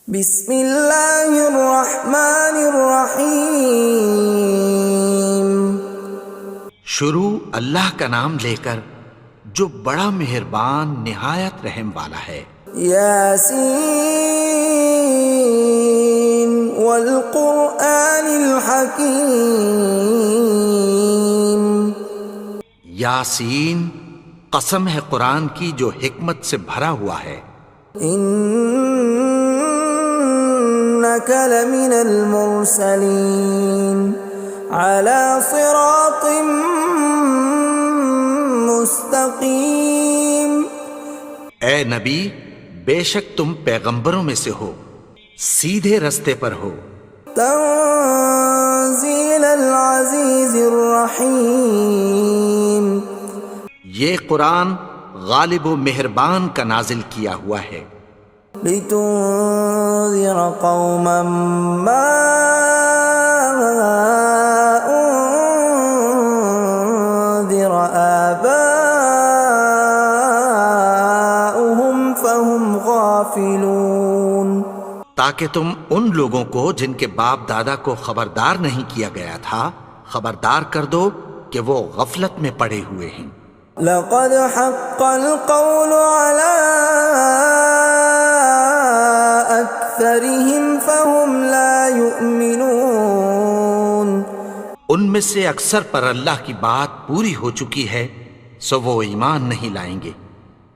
بسم اللہ الرحمن الرحیم۔ شروع اللہ کا نام لے کر جو بڑا مہربان نہایت رحم والا ہے۔ یاسین والقرآن الحکیم۔ یاسین، قسم ہے قرآن کی جو حکمت سے بھرا ہوا ہے۔ انک لمن المرسلین علی صراط مستقیم۔ اے نبی، بے شک تم پیغمبروں میں سے ہو، سیدھے رستے پر ہو۔ تنزیل العزیز الرحیم۔ یہ قرآن غالب و مہربان کا نازل کیا ہوا ہے۔ لتنذر قوما ما انذر آباؤهم فهم غافلون۔ تاکہ تم ان لوگوں کو جن کے باپ دادا کو خبردار نہیں کیا گیا تھا خبردار کر دو کہ وہ غفلت میں پڑے ہوئے ہیں۔ لقد حق القول على أكثرهم فهم لا يؤمنون۔ ان میں سے اکثر پر اللہ کی بات پوری ہو چکی ہے سو وہ ایمان نہیں لائیں گے۔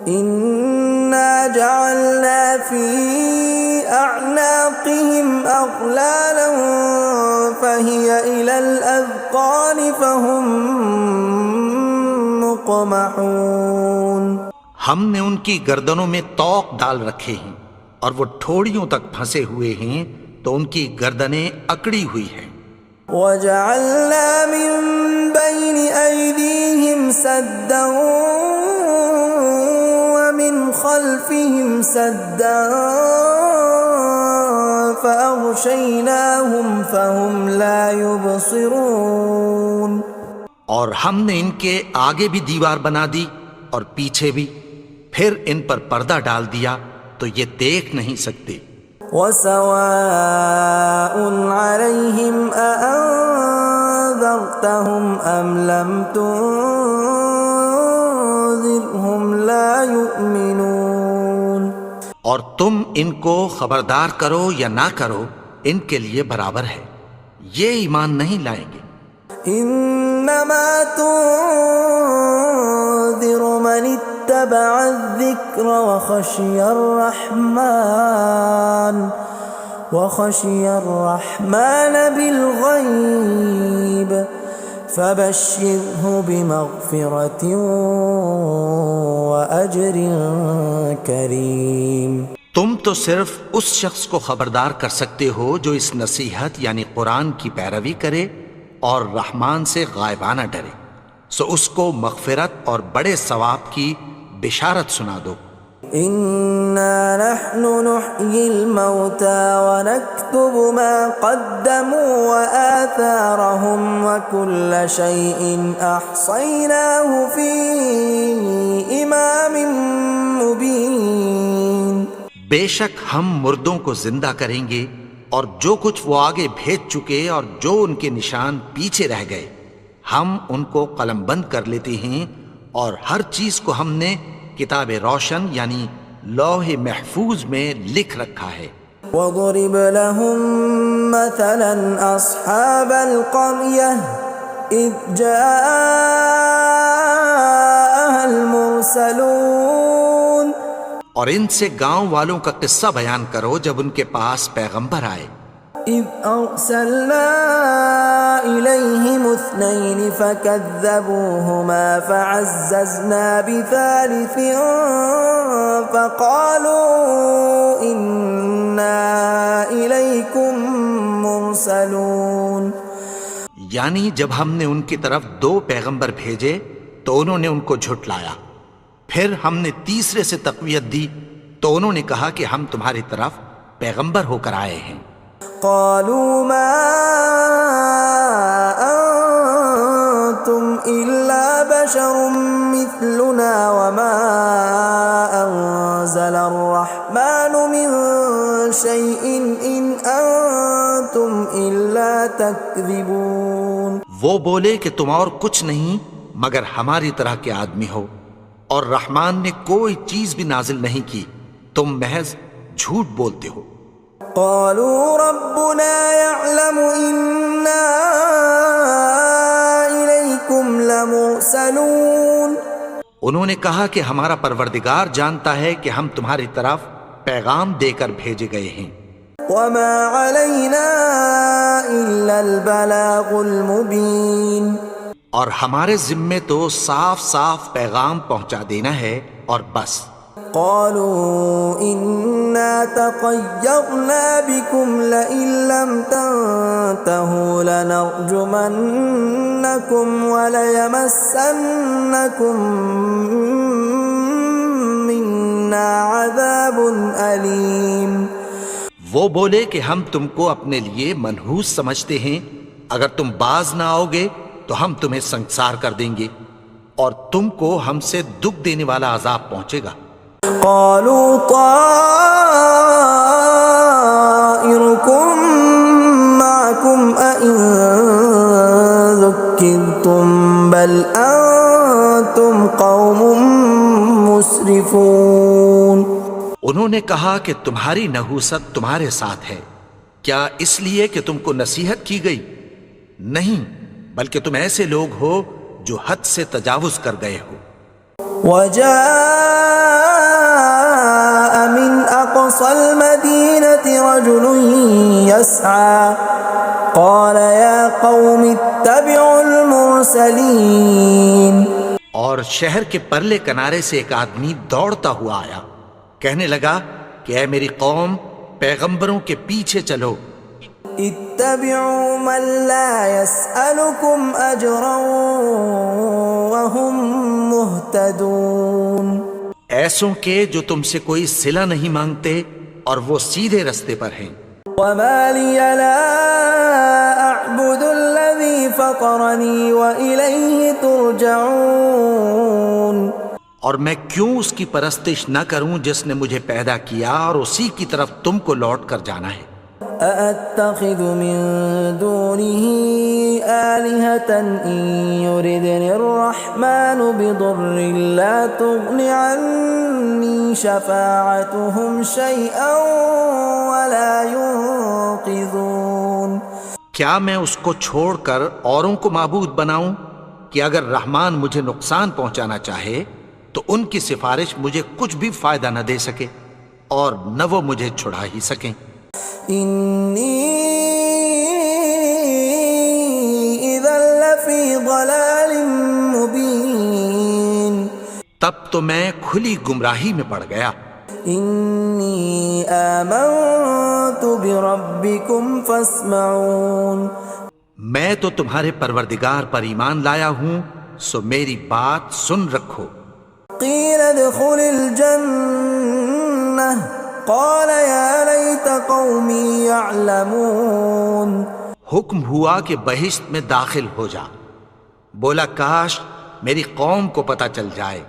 إنا جعلنا في أعناقهم أغلالا فهي إلى الأذقان فهم مقمحون۔ ہم نے ان کی گردنوں میں طوق ڈال رکھے ہیں اور وہ ٹھوڑیوں تک پھنسے ہوئے ہیں تو ان کی گردنیں اکڑی ہوئی ہیں۔ وَجَعَلْنَا مِن بَيْنِ أَيْدِيهِمْ سَدًّا وَمِنْ خَلْفِهِمْ سَدًّا فَأَغْشَيْنَاهُمْ فَهُمْ لَا يُبْصِرُونَ۔ اور ہم نے ان کے آگے بھی دیوار بنا دی اور پیچھے بھی، پھر ان پر پردہ ڈال دیا تو یہ دیکھ نہیں سکتے۔ وَسَوَاءٌ عَلَيْهِمْ أَأَنذَرْتَهُمْ أَمْ لَمْ تُنذِرْهُمْ لَا يُؤْمِنُونَ۔ اور تم ان کو خبردار کرو یا نہ کرو ان کے لیے برابر ہے، یہ ایمان نہیں لائیں گے۔ انما تنذر من اتبع الذکر وخشی الرحمن بالغیب فبشرہ بمغفرۃ واجر کریم۔ تم تو صرف اس شخص کو خبردار کر سکتے ہو جو اس نصیحت یعنی قرآن کی پیروی کرے اور رحمان سے غائبانہ ڈرے، سو اس کو مغفرت اور بڑے ثواب کی بشارت سنا دو۔ اِنَّا نَحْنُ نُحْيِي الْمَوْتَى وَنَكْتُبُ مَا قَدَّمُوا وَآثَارَهُمْ وَكُلَّ شَيْءٍ أَحْصَيْنَاهُ فِي إِمَامٍ مُبِينٍ۔ بے شک ہم مردوں کو زندہ کریں گے اور جو کچھ وہ آگے بھیج چکے اور جو ان کے نشان پیچھے رہ گئے ہم ان کو قلم بند کر لیتے ہیں، اور ہر چیز کو ہم نے کتاب روشن یعنی لوح محفوظ میں لکھ رکھا ہے۔ وَضُرِبْ لَهُم مَّثَلًا أَصْحَابَ الْقَرْيَةِ إِذْ جَاءَهَا الْمُرْسَلُونَ۔ اور ان سے گاؤں والوں کا قصہ بیان کرو جب ان کے پاس پیغمبر آئے۔ إِذْ أَرْسَلْنَا إِلَيْهِمُ اثْنَيْنِ فَكَذَّبُوهُمَا فَعَزَّزْنَا بِثَالِثٍ فَقَالُوا إِنَّا إِلَيْكُمْ مُرْسَلُونَ۔ یعنی جب ہم نے ان کی طرف دو پیغمبر بھیجے تو انہوں نے ان کو جھٹلایا، پھر ہم نے تیسرے سے تقویت دی تو انہوں نے کہا کہ ہم تمہاری طرف پیغمبر ہو کر آئے ہیں۔ قالوا ما انتم الا بشر مثلنا وما انزل الرحمن من شيء إن أنتم إلا تكذبون. وہ بولے کہ تم اور کچھ نہیں مگر ہماری طرح کے آدمی ہو، اور رحمان نے کوئی چیز بھی نازل نہیں کی، تم محض جھوٹ بولتے ہو. قالوا ربنا يعلم إنا إليكم لمرسلون. انہوں نے کہا کہ ہمارا پروردگار جانتا ہے کہ ہم تمہاری طرف پیغام دے کر بھیجے گئے ہیں. وما علينا إلا البلاغ المبين. اور ہمارے ذمے تو صاف صاف پیغام پہنچا دینا ہے اور بس. قالوا إنا تطيرنا بكم لئن لم تنتهوا لنرجمنكم وليمسنكم منا عذاب أليم. وہ بولے کہ ہم تم کو اپنے لیے منحوس سمجھتے ہیں، اگر تم باز نہ آؤ گے تو ہم تمہیں سنسار کر دیں گے اور تم کو ہم سے دکھ دینے والا عذاب پہنچے گا. قالوا طائركم معكم أئن ذكرتم بل أنتم قوم مسرفون. انہوں نے کہا کہ تمہاری نحوست تمہارے ساتھ ہے، کیا اس لیے کہ تم کو نصیحت کی گئی؟ نہیں، بلکہ تم ایسے لوگ ہو جو حد سے تجاوز کر گئے ہو. وجاء من أقصى المدينة رجل يسعى قال يا قوم اتبعوا المرسلين. اور شہر کے پرلے کنارے سے ایک آدمی دوڑتا ہوا آیا، کہنے لگا کہ اے میری قوم، پیغمبروں کے پیچھے چلو. اتبعوا من لا يسألكم أجرا وهم مهتدون. ایسوں کے جو تم سے کوئی صلہ نہیں مانگتے اور وہ سیدھے رستے پر ہیں. وما لي لا أعبد الذي فطرني وإليه ترجعون. اور میں کیوں اس کی پرستش نہ کروں جس نے مجھے پیدا کیا اور اسی کی طرف تم کو لوٹ کر جانا ہے. أأتخذ من دونه آلهة إن يردني الرحمن بضر لا تغن عني شفاعتهم شيئا ولا ينقذون. کیا میں اس کو چھوڑ کر اوروں کو معبود بناؤں کہ اگر رحمان مجھے نقصان پہنچانا چاہے تو ان کی سفارش مجھے کچھ بھی فائدہ نہ دے سکے اور نہ وہ مجھے چھڑا ہی سکیں. إني إذا لفي ضلال مبين. تب تو میں کھلی گمراہی میں پڑ گیا. إني آمنت بربكم فاسمعون. میں تو تمہارے پروردگار پر ایمان لایا ہوں، سو میری بات سن رکھو. قيل ادخل الجنة قال يا ليت قومي يعلمون. حکم ہوا کہ بہشت میں داخل ہو جا. بولا کاش میری قوم کو پتہ چل جائے.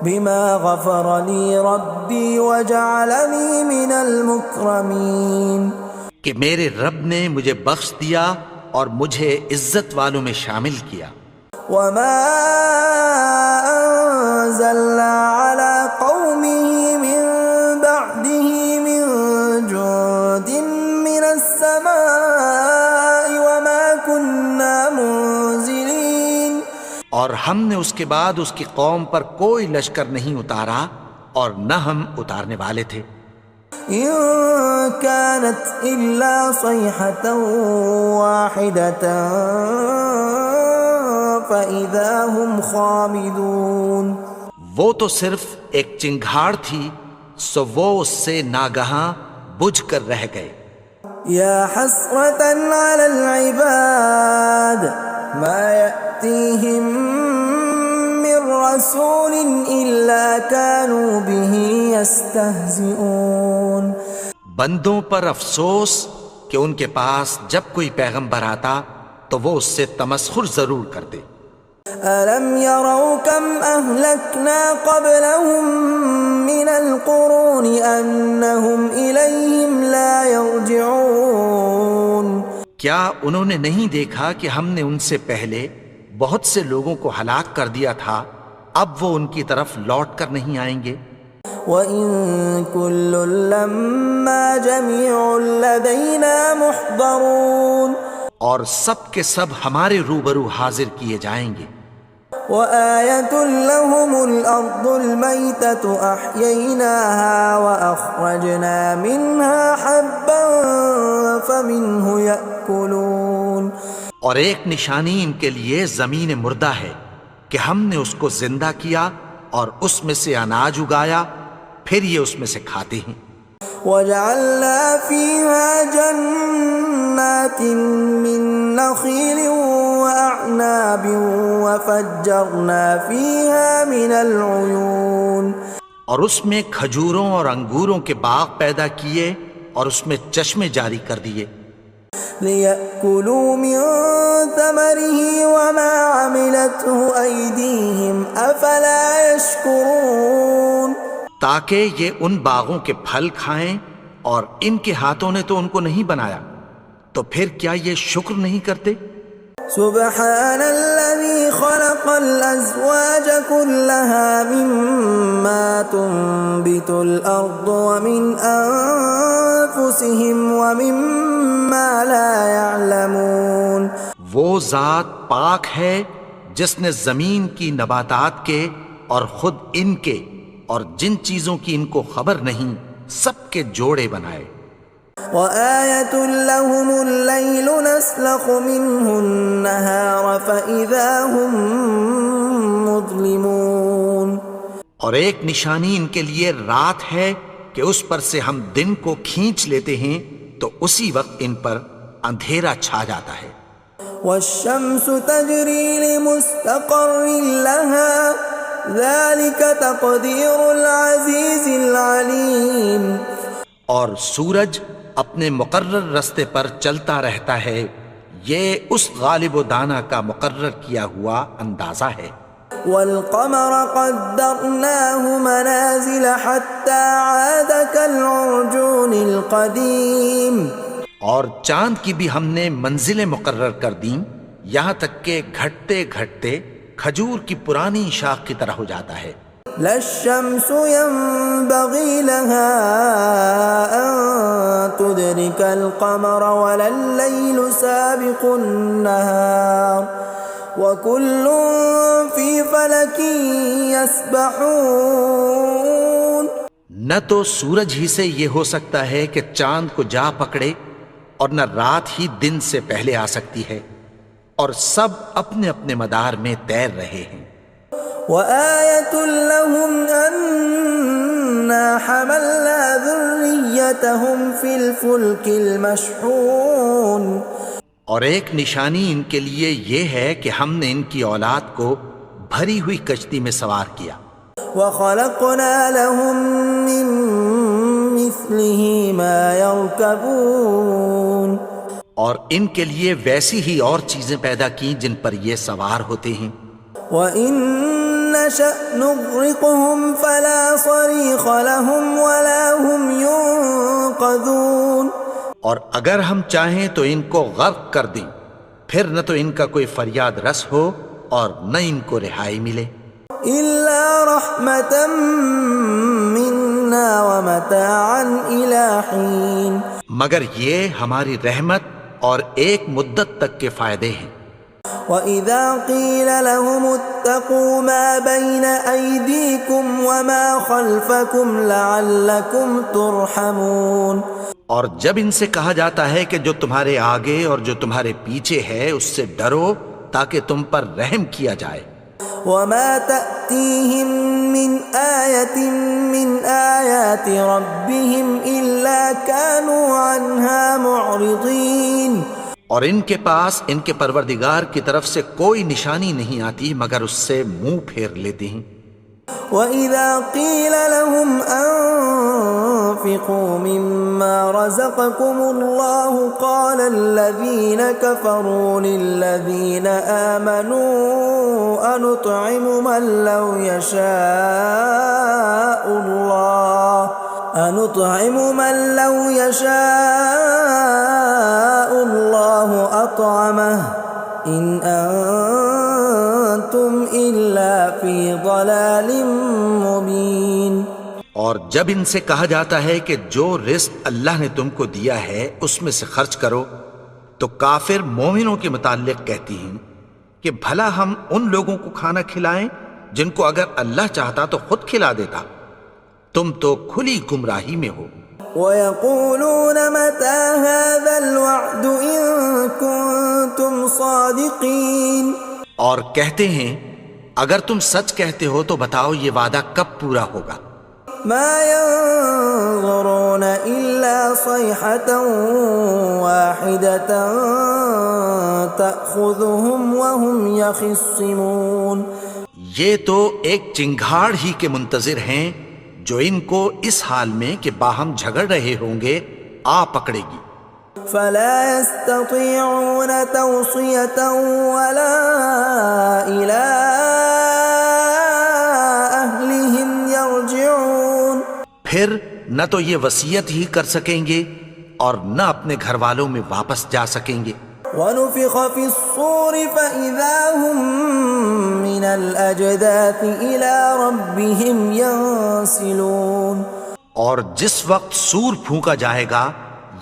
بما غفر لي ربي وجعلني من المكرمين. کہ میرے رب نے مجھے بخش دیا اور مجھے عزت والوں میں شامل کیا. وما أنزلنا على قومه من بعده من جند من السماء وما كنا منزلين. اور ہم نے اس کے بعد اس کی قوم پر کوئی لشکر نہیں اتارا اور نہ ہم اتارنے والے تھے. إن كانت إلا صيحة واحدة فإذا هم خامدون. وہ تو صرف ایک چنگھاڑ تھی، سو وہ اس سے ناگہاں بجھ کر رہ گئے. يا حسرة على العباد ما يأتيهم من رسول إلا كانوا به يستهزئون. بندوں پر افسوس کہ ان کے پاس جب کوئی پیغمبر آتا تو وہ اس سے تمسخر ضرور کرتے. أَلَمْ يَرَوْا كَمْ أَهْلَكْنَا قَبْلَهُمْ مِنَ الْقُرُونِ أَنَّهُمْ إِلَيْهِمْ لَا يَرْجِعُونَ کیا انہوں نے نہیں دیکھا کہ ہم نے ان سے پہلے بہت سے لوگوں کو ہلاک کر دیا تھا، اب وہ ان کی طرف لوٹ کر نہیں آئیں گے؟ وَإِن كُلٌّ لَّمَّا جَمِيعٌ لَّدَيْنَا مُحْضَرُونَ اور سب کے سب ہمارے روبرو حاضر کیے جائیں گے۔ وَآيَةٌ لَّهُمُ الْأَرْضُ الْمَيْتَةُ أَحْيَيْنَاهَا وَأَخْرَجْنَا مِنْهَا حَبًّا فَمِنْهُ يَأْكُلُونَ اور ایک نشانی ان کے لیے زمین مردہ ہے کہ ہم نے اس کو زندہ کیا اور اس میں سے اناج اگایا، پھر یہ اس میں سے کھاتے ہیں۔ وَجَعَلْنَا فِيهَا جَنَّاتٍ مِّن نَّخِيلٍ وَأَعْنَابٍ وَفَجَّرْنَا فِيهَا مِنَ الْعُيُونِ اور اس میں کھجوروں اور انگوروں کے باغ پیدا کیے اور اس میں چشمے جاری کر دیے، لِيَأْكُلُوا مِن ثَمَرِهِ وَمَا عَمِلَتْهُ أَيْدِيهِمْ أَفَلَا يَشْكُرُونَ تاکہ یہ ان باغوں کے پھل کھائیں، اور ان کے ہاتھوں نے تو ان کو نہیں بنایا، تو پھر کیا یہ شکر نہیں کرتے؟ سبحان الذي خلق الأزواج كلها مما تنبت الأرض ومن أنفسهم ومما لا يعلمون وہ ذات پاک ہے جس نے زمین کی نباتات کے اور خود ان کے اور جن چیزوں کی ان کو خبر نہیں سب کے جوڑے بنائے۔ وَآيَةٌ لَّهُمُ اللَّيْلُ نَسْلَخُ مِنْهُ النَّهَارَ فَإِذَا هُمْ مُظْلِمُونَ اور ایک نشانی ان کے لیے رات ہے کہ اس پر سے ہم دن کو کھینچ لیتے ہیں تو اسی وقت ان پر اندھیرا چھا جاتا ہے۔ وَالشَّمْسُ تَجْرِي لِمُسْتَقَرٍّ لَّهَا ذَلِكَ تَقْدِيرُ الْعَزِيزِ الْعَلِيمِ اور سورج اپنے مقرر رستے پر چلتا رہتا ہے، یہ اس غالب و دانا کا مقرر کیا ہوا اندازہ ہے۔ وَالْقَمَرَ قَدَّرْنَاهُ مَنَازِلَ حَتَّى عَادَ كَالْعُرْجُونِ الْقَدِيمِ اور چاند کی بھی ہم نے منزلیں مقرر کر دیں، یہاں تک کہ گھٹتے گھٹتے کھجور کی پرانی شاخ کی طرح ہو جاتا ہے۔ لا الشمس ينبغي لها أن تدرك القمر ولا الليل سابق النهار وكل في فلك يسبحون نہ تو سورج ہی سے یہ ہو سکتا ہے کہ چاند کو جا پکڑے، اور نہ رات ہی دن سے پہلے آ سکتی ہے، اور سب اپنے اپنے مدار میں تیر رہے ہیں۔ وَآيَةٌ لَّهُمْ أَنَّا حَمَلْنَا ذُرِّيَّتَهُمْ فِي الْفُلْكِ الْمَشْحُونِ اور ایک نشانی ان کے لیے یہ ہے کہ ہم نے ان کی اولاد کو بھری ہوئی کشتی میں سوار کیا۔ وَخَلَقْنَا لَهُم مِّن مِّثْلِهِ مَا يَرْكَبُونَ اور ان کے لیے ویسی ہی اور چیزیں پیدا کی جن پر یہ سوار ہوتے ہیں۔ وَإِن نَّشَأْ نُغْرِقْهُمْ فَلَا صَرِيخَ لَهُمْ وَلَا هُمْ يُنقَذُونَ اور اگر ہم چاہیں تو ان کو غرق کر دیں، پھر نہ تو ان کا کوئی فریاد رس ہو اور نہ ان کو رہائی ملے۔ إِلَّا رَحْمَةً مِّنَّا وَمَتَاعًا إِلَىٰ حِينٍ مگر یہ ہماری رحمت اور ایک مدت تک کے فائدے ہیں۔ وَإِذَا قِيلَ لَهُمُ اتَّقُوا مَا بَيْنَ أَيْدِيكُمْ وَمَا خَلْفَكُمْ لَعَلَّكُمْ تُرْحَمُونَ اور جب ان سے کہا جاتا ہے کہ جو تمہارے آگے اور جو تمہارے پیچھے ہے اس سے ڈرو تاکہ تم پر رحم کیا جائے۔ وَمَا تَأْتِيهِم مِّنْ آيَةٍ مِّنْ آيَاتِ رَبِّهِمْ إِلَّا كَانُوا عَنْهَا مُعْرِضِينَ اور ان کے پاس ان کے پروردگار کی طرف سے کوئی نشانی نہیں آتی مگر اس سے منہ پھیر لیتے ہیں۔ وَإِذَا قِيلَ لَهُمْ وأنفقوا مما رزقكم الله قال الذين كفروا للذين آمنوا أنطعم من لو يشاء الله أطعمه إن أنتم إلا في ضلال مبين۔ اور جب ان سے کہا جاتا ہے کہ جو رزق اللہ نے تم کو دیا ہے اس میں سے خرچ کرو، تو کافر مومنوں کے متعلق کہتی ہیں کہ بھلا ہم ان لوگوں کو کھانا کھلائیں جن کو اگر اللہ چاہتا تو خود کھلا دیتا، تم تو کھلی گمراہی میں ہو۔ وَيَقُولُونَ مَتَى هَذَا الْوَعْدُ إِن كُنتُمْ صَادِقِينَ، اور کہتے ہیں اگر تم سچ کہتے ہو تو بتاؤ یہ وعدہ کب پورا ہوگا۔ مَا يَنظُرُونَ إِلَّا صَيْحَةً وَاحِدَةً تَأْخُذُهُمْ وَهُمْ يَخِصِّمُونَ، یہ تو ایک چنگھاڑ ہی کے منتظر ہیں جو ان کو اس حال میں کہ باہم جھگڑ رہے ہوں گے آ پکڑے گی۔ فَلَا يَسْتَطِيعُونَ تَوْصِيَةً وَلَا إِلَىٰ أَهْلِهِمْ يَرْجِعُونَ، پھر نہ تو یہ وصیت ہی کر سکیں گے اور نہ اپنے گھر والوں میں واپس جا سکیں گے۔ وَنُفِخَ فِي الصُّورِ فَإِذَا هُم مِّنَ الْأَجْدَاثِ إِلَىٰ رَبِّهِمْ يَنسِلُونَ، اور جس وقت سور پھونکا جائے گا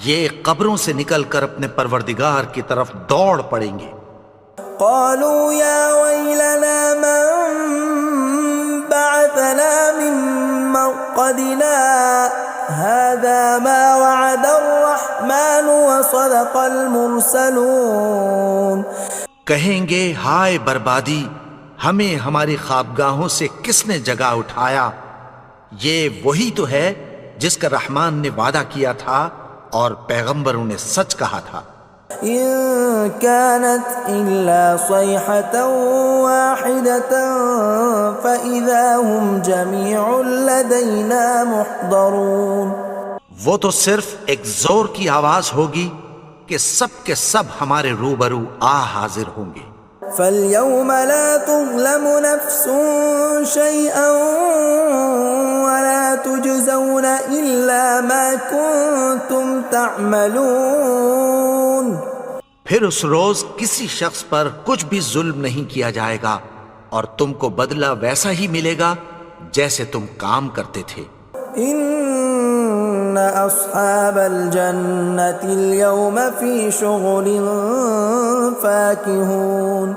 یہ قبروں سے نکل کر اپنے پروردگار کی طرف دوڑ پڑیں گے۔ قالوا يا ويلنا من بعثنا من مرقدنا هذا ما وعد الرحمن وصدق المرسلون، کہیں گے ہائے بربادی، ہمیں ہماری خوابگاہوں سے کس نے جگا اٹھایا، یہ وہی تو ہے جس کا رحمان نے وعدہ کیا تھا اور پیغمبروں نے سچ کہا تھا۔ إن كانت إلا صيحة واحدة فإذا هم جميع لدينا محضرون، وہ تو صرف ایک زور کی آواز ہوگی کہ سب کے سب ہمارے روبرو آ حاضر ہوں گے۔ فاليوم لا تظلم نفس شيئا ولا تجزون إلا ما كنتم تعملون، پھر اس روز کسی شخص پر کچھ بھی ظلم نہیں کیا جائے گا اور تم کو بدلہ ویسا ہی ملے گا جیسے تم کام کرتے تھے۔ ان اصحاب الجنة اليوم في شغل فاكهون،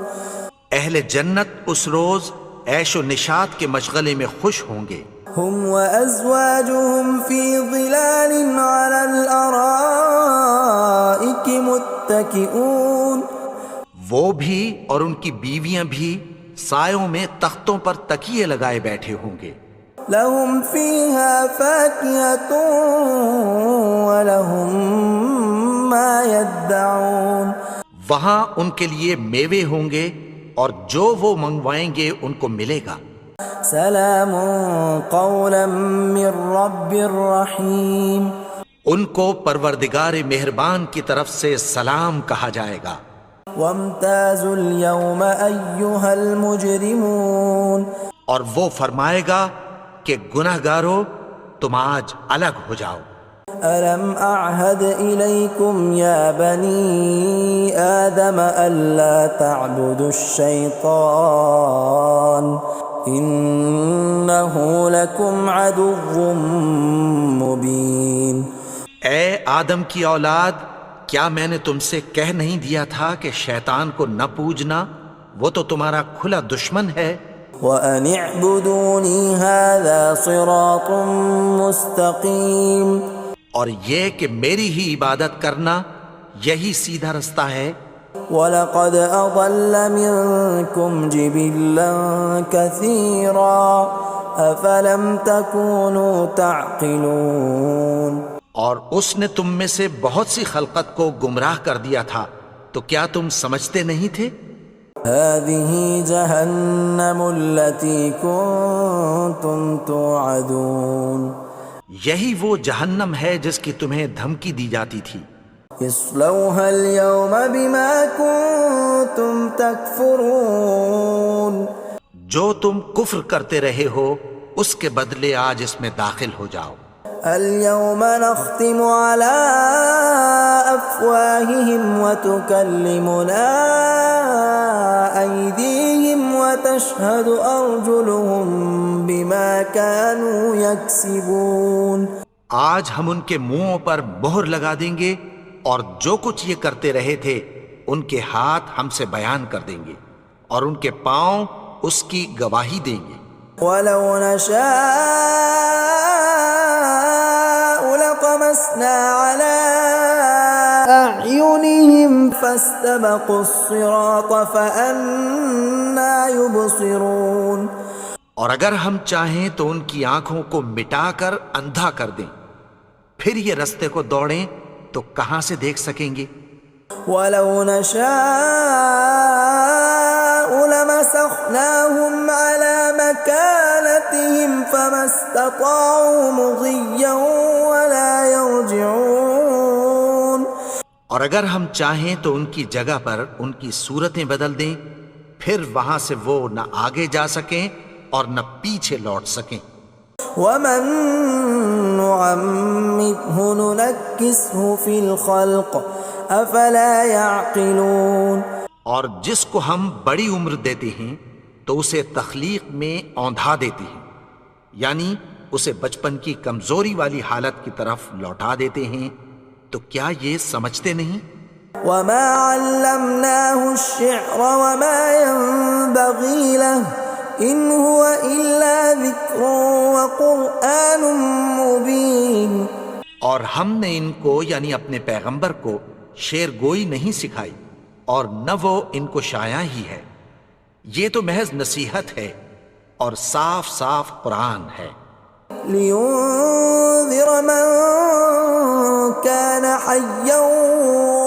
اہل جنت اس روز عیش و نشاط کے مشغلے میں خوش ہوں گے۔ هم وازواجهم في ظلال على الارائك متكئون، وہ بھی اور ان کی بیویاں بھی سایوں میں تختوں پر تکیے لگائے بیٹھے ہوں گے۔ لهم فيها فاكهة ولهم ما يدعون، وہاں ان کے لیے میوے ہوں گے اور جو وہ منگوائیں گے ان کو ملے گا۔ سلام قولا من رب رحیم، ان کو پروردگار مہربان کی طرف سے سلام کہا جائے گا۔ وامتازوا اليوم ایھا المجرمون، اور وہ فرمائے گا کہ گنہگارو تم آج الگ ہو جاؤ۔ ألم أعهد إليكم يا بني آدم ألا تعبدوا الشيطان إنه لكم عدو مبين، اے آدم کی اولاد، کیا میں نے تم سے کہہ نہیں دیا تھا کہ شیطان کو نہ پوجنا، وہ تو تمہارا کھلا دشمن ہے۔ وَأَنِ اعْبُدُونِي هَذَا صِرَاطٌ مُسْتَقِيمٌ، اور یہ کہ میری ہی عبادت کرنا یہی سیدھا رستہ ہے۔ وَلَقَدْ أَضَلَّ مِنْكُمْ جِبِلًّا كَثِيرًا أَفَلَمْ تَكُونُوا تَعْقِلُونَ، اور اس نے تم میں سے بہت سی خلقت کو گمراہ کر دیا تھا، تو کیا تم سمجھتے نہیں تھے؟ هَذِهِ جَهَنَّمُ الَّتِي كُنْتُمْ تُوعَدُونَ، یہی وہ جہنم ہے جس کی تمہیں دھمکی دی جاتی تھی. اصلوها اليوم بما كنتم تكفرون. جو تم کفر کرتے رہے ہو اس کے بدلے آج اس میں داخل ہو جاؤ. اليوم نختم على أفواههم وتكلمنا أيديهم وتشهد أرجلهم بما كانوا يكسبون. آج ہم ان کے منہوں پر مہر لگا دیں گے اور جو کچھ یہ کرتے رہے تھے ان کے ہاتھ ہم سے بیان کر دیں گے اور ان کے پاؤں اس کی گواہی دیں گے. ولو نشاء لطمسنا على أعينهم فاستبقوا الصراط فأنى يبصرون. اور اگر ہم چاہیں تو ان کی آنکھوں کو مٹا کر اندھا کر دیں، پھر یہ رستے کو دوڑیں تو کہاں سے دیکھ سکیں گے. ولو نشاء لمسخناهم على مكانتهم فما استطاعوا مضيا ولا يرجعون. اور اگر ہم چاہیں تو ان کی جگہ پر ان کی صورتیں بدل دیں، پھر وہاں سے وہ نہ آگے جا سکیں اور نہ پیچھے لوٹ سکیں. ومن نعمره ننكسه في الخلق افلا يعقلون. اور جس کو ہم بڑی عمر دیتے ہیں تو اسے تخلیق میں اوندھا دیتے ہیں، یعنی اسے بچپن کی کمزوری والی حالت کی طرف لوٹا دیتے ہیں. تو کیا یہ سمجھتے نہیں؟ وما علمناه الشعر وما ينبغي له ان هو الا ذکر وقرآن مبین. اور ہم نے ان کو یعنی اپنے پیغمبر کو شعر گوئی نہیں سکھائی اور نہ وہ ان کو شایع ہی ہے، یہ تو محض نصیحت ہے اور صاف صاف قرآن ہے. لينذر من كان حيا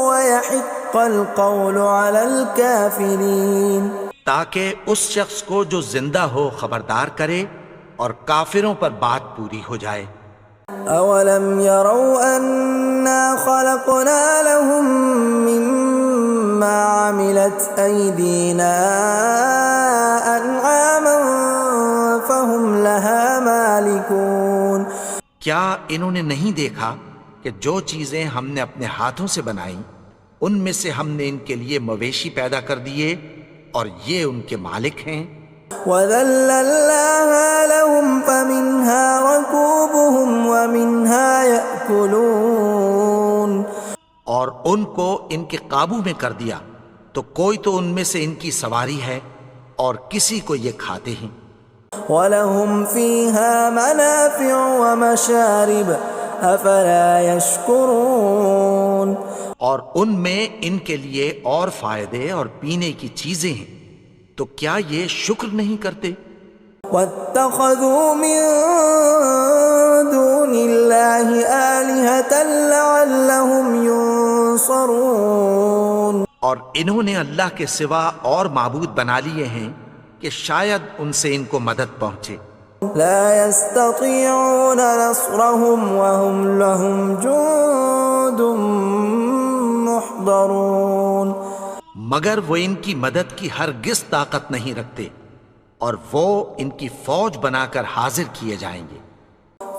ويحق القول على الكافرين. تاکہ اس شخص کو جو زندہ ہو خبردار کرے اور کافروں پر بات پوری ہو جائے. اولم يروا انا خلقنا لهم مما عملت ايدينا انعاما فهم لها مالكون. کیا انہوں نے نہیں دیکھا کہ جو چیزیں ہم نے اپنے ہاتھوں سے بنائیں ان میں سے ہم نے ان کے لیے مویشی پیدا کر دیے اور یہ ان کے مالک ہیں. وَذَلَّلْنَاهَا لَهُمْ فَمِنْهَا رَكُوبُهُمْ وَمِنْهَا يَأْكُلُونَ. اور ان کو ان کے قابو میں کر دیا تو کوئی تو ان میں سے ان کی سواری ہے اور کسی کو یہ کھاتے ہیں. وَلَهُمْ فِيهَا مَنَافِعُ وَمَشَارِبُ أَفَلَا يَشْكُرُونَ. اور ان میں ان کے لیے اور فائدے اور پینے کی چیزیں ہیں، تو کیا یہ شکر نہیں کرتے؟ وَاتَّخَذُوا مِن دُونِ اللَّهِ آلِهَةً لَعَلَّهُمْ يُنصَرُونَ. اور انہوں نے اللہ کے سوا اور معبود بنا لیے ہیں کہ شاید ان سے ان کو مدد پہنچے. لا يستطيعون نصرهم وهم لهم جند محضرون. مگر وہ ان کی مدد کی ہرگز طاقت نہیں رکھتے اور وہ ان کی فوج بنا کر حاضر کیے جائیں گے.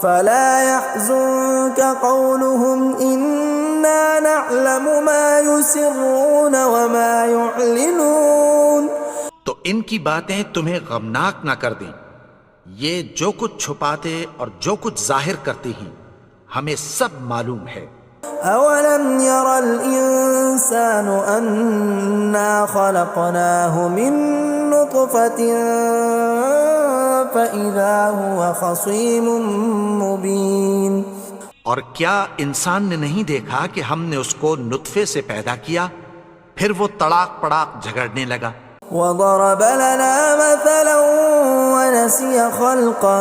فلا يحزنك قولهم إنا نعلم ما يسرون وما يعلنون. تو ان کی باتیں تمہیں غمناک نہ کر دیں، یہ جو کچھ چھپاتے اور جو کچھ ظاہر کرتے ہیں ہمیں سب معلوم ہے. أولم ير الإنسان أنا خلقناه من نطفة فإذا هو خصيم مبين. اور کیا انسان نے نہیں دیکھا کہ ہم نے اس کو نطفے سے پیدا کیا پھر وہ تڑاک پڑاک جھگڑنے لگا. وضرب لنا مثلا ونسي خلقه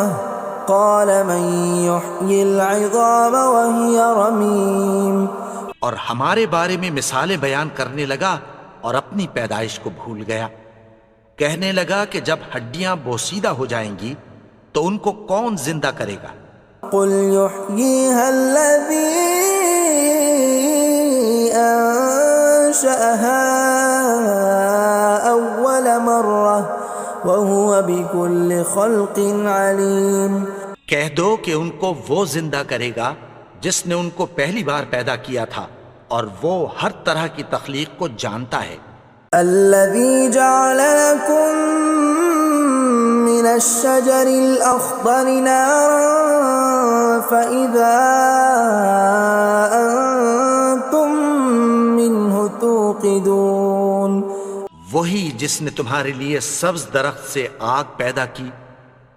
قال من يحيي العظام وهي رميم. اور ہمارے بارے میں مثالیں بیان کرنے لگا اور اپنی پیدائش کو بھول گیا. کہنے لگا کہ جب ہڈیاں بوسیدہ ہو جائیں گی تو ان کو کون زندہ کرے گا قل يحييها الذي أنشأها أول مرة وهو بكل خلق عليم. کہہ دو کہ ان کو وہ زندہ کرے گا جس نے ان کو پہلی بار پیدا کیا تھا اور وہ ہر طرح کی تخلیق کو جانتا ہے. الذي جعل لكم من الشجر الأخضر نارا فإذا أنتم منه توقدون. وہی جس نے تمہارے لیے سبز درخت سے آگ پیدا کی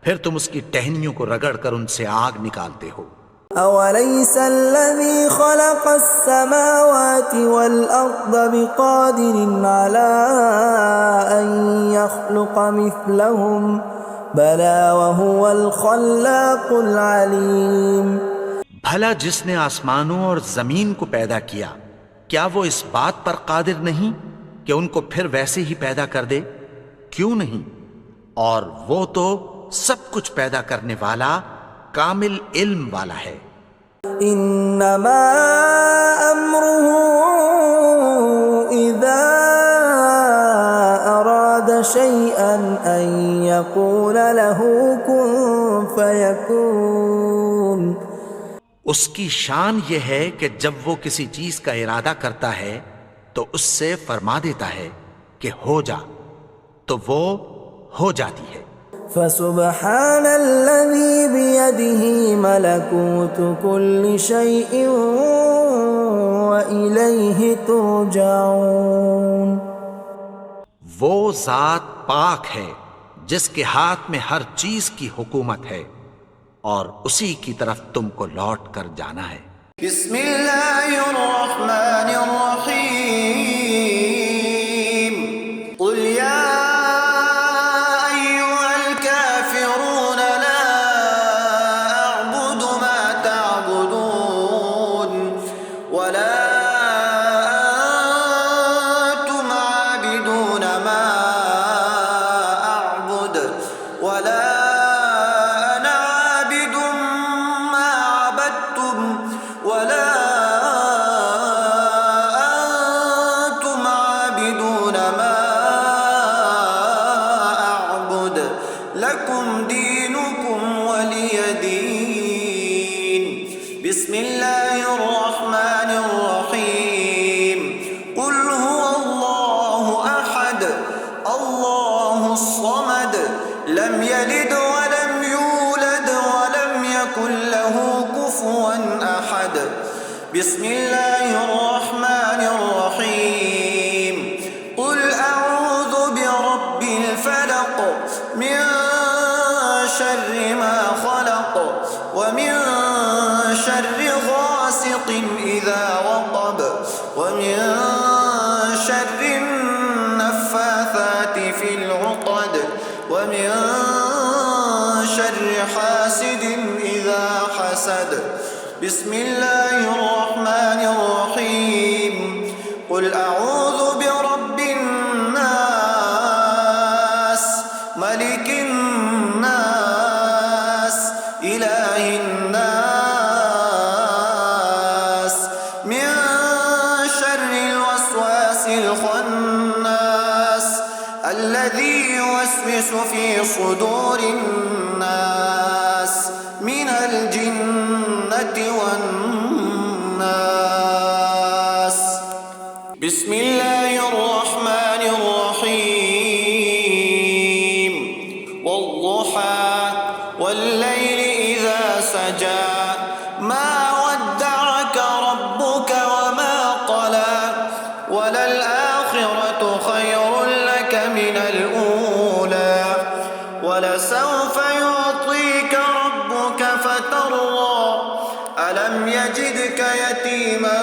پھر تم اس کی ٹہنیوں کو رگڑ کر ان سے آگ نکالتے ہو. أوليس الذي خلق السماوات والأرض بقادر على أن يخلق مثلهم بلى وهو الخلاق العليم. بھلا جس نے آسمانوں اور زمین کو پیدا کیا کیا وہ اس بات پر قادر نہیں کہ ان کو پھر ویسے ہی پیدا کر دے؟ کیوں نہیں؟ اور وہ تو سب کچھ پیدا کرنے والا کامل علم والا ہے. انما امره اذا اراد شيئا ان يقول له كن فيكون. اس کی شان یہ ہے کہ جب وہ کسی چیز کا ارادہ کرتا ہے تو اس سے فرما دیتا ہے کہ ہو جا تو وہ ہو جاتی ہے. فسبحان الذي بيده ملكوت كل شيء وإليه ترجعون. وہ ذات پاک ہے جس کے ہاتھ میں ہر چیز کی حکومت ہے اور اسی کی طرف تم کو لوٹ کر جانا ہے. بسم اللہ الرحمن الرحیم. قل یا بسم اللہ الرحمن الرحیم. قل هو اللہ احد اللہ الصمد لم یلد ولم یولد ولم یکن له کفوا احد. بسم اللہ الرحمن الرحیم. قل اعوذ برب الفلق من شر ما خلق ومن شر غاسق إذا وقب ومن شر النفاثات في العقد ومن شر حاسد إذا حسد. بسم الله الرحمن الرحيم. قل أعوذ برب الناس ملك الناس إله الناس من شر الوسواس الخناس الذي يوسوس في صدور الناس من الجنة والناس. بسم الله الرحمن الرحيم. والضحى والليل إذا سجى ما ودعك ربك وما قلى وللآخرة خير لك من الأولى ولسوف يعطيك ربك فترضى ألم يجدك يتيما